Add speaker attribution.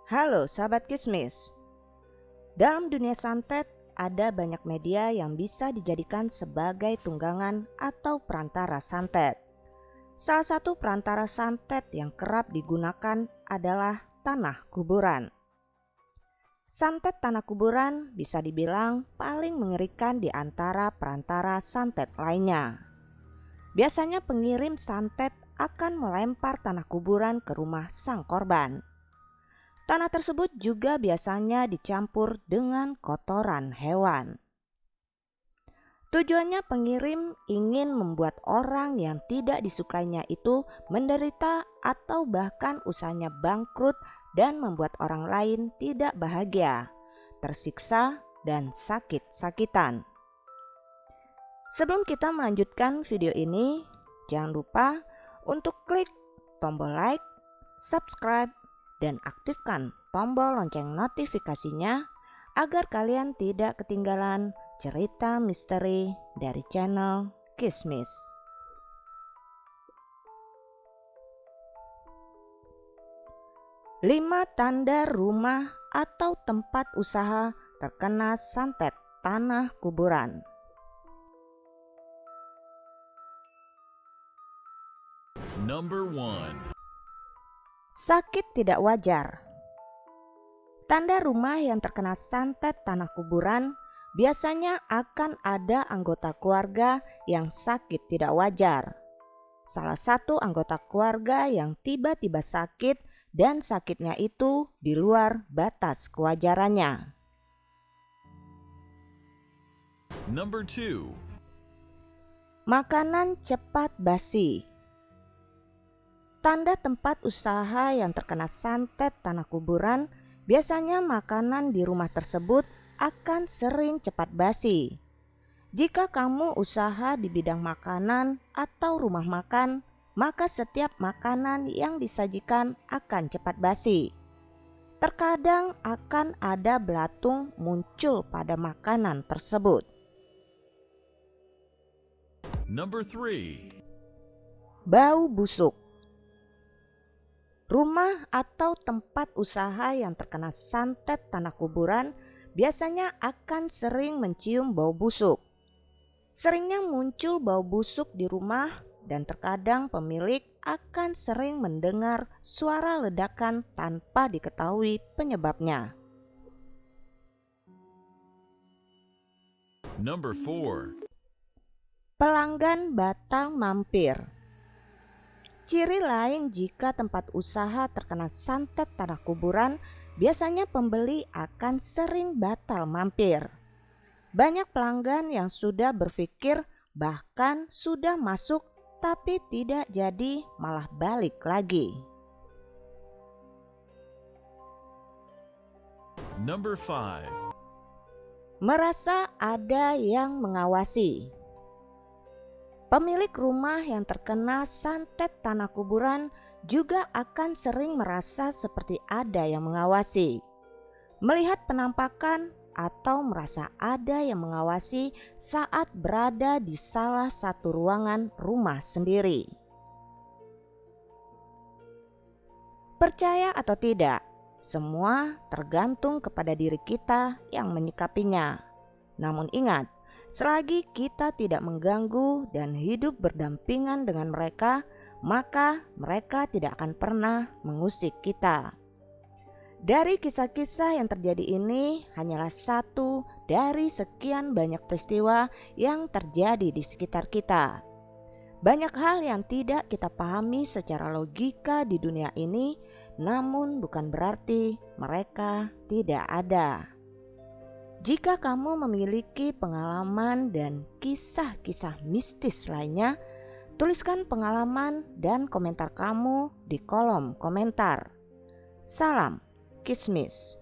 Speaker 1: Halo sahabat Kismis. Dalam dunia santet ada banyak media yang bisa dijadikan sebagai tunggangan atau perantara santet. Salah satu perantara santet yang kerap digunakan adalah tanah kuburan. Santet tanah kuburan bisa dibilang paling mengerikan di antara perantara santet lainnya. Biasanya pengirim santet akan melempar tanah kuburan ke rumah sang korban. Tanah tersebut juga biasanya dicampur dengan kotoran hewan. Tujuannya pengirim ingin membuat orang yang tidak disukainya itu menderita atau bahkan usahanya bangkrut dan membuat orang lain tidak bahagia, tersiksa, dan sakit-sakitan. Sebelum kita melanjutkan video ini, jangan lupa untuk klik tombol like, subscribe, dan aktifkan tombol lonceng notifikasinya agar kalian tidak ketinggalan cerita misteri dari channel Kismis. Lima tanda rumah atau tempat usaha terkena santet tanah kuburan.
Speaker 2: Number 1.
Speaker 1: Sakit tidak wajar. Tanda rumah yang terkena santet tanah kuburan biasanya akan ada anggota keluarga yang sakit tidak wajar. Salah satu anggota keluarga yang tiba-tiba sakit dan sakitnya itu di luar batas kewajarannya.
Speaker 2: Number 2.
Speaker 1: Makanan cepat basi. Tanda tempat usaha yang terkena santet tanah kuburan biasanya makanan di rumah tersebut akan sering cepat basi. Jika kamu usaha di bidang makanan atau rumah makan, maka setiap makanan yang disajikan akan cepat basi. Terkadang akan ada belatung muncul pada makanan tersebut.
Speaker 2: Number 3.
Speaker 1: Bau busuk. Rumah atau tempat usaha yang terkena santet tanah kuburan biasanya akan sering mencium bau busuk. Seringnya muncul bau busuk di rumah dan terkadang pemilik akan sering mendengar suara ledakan tanpa diketahui penyebabnya.
Speaker 2: Number 4.
Speaker 1: Pelanggan batang mampir. Ciri lain jika tempat usaha terkena santet tanah kuburan, biasanya pembeli akan sering batal mampir. Banyak pelanggan yang sudah berpikir bahkan sudah masuk tapi tidak jadi malah balik lagi.
Speaker 2: Number 5.
Speaker 1: Merasa ada yang mengawasi. Pemilik rumah yang terkena santet tanah kuburan juga akan sering merasa seperti ada yang mengawasi. Melihat penampakan atau merasa ada yang mengawasi saat berada di salah satu ruangan rumah sendiri. Percaya atau tidak, semua tergantung kepada diri kita yang menyikapinya. Namun ingat, selagi kita tidak mengganggu dan hidup berdampingan dengan mereka, maka mereka tidak akan pernah mengusik kita. Dari kisah-kisah yang terjadi ini hanyalah satu dari sekian banyak peristiwa yang terjadi di sekitar kita. Banyak hal yang tidak kita pahami secara logika di dunia ini, namun bukan berarti mereka tidak ada. Jika kamu memiliki pengalaman dan kisah-kisah mistis lainnya, tuliskan pengalaman dan komentar kamu di kolom komentar. Salam Kismis.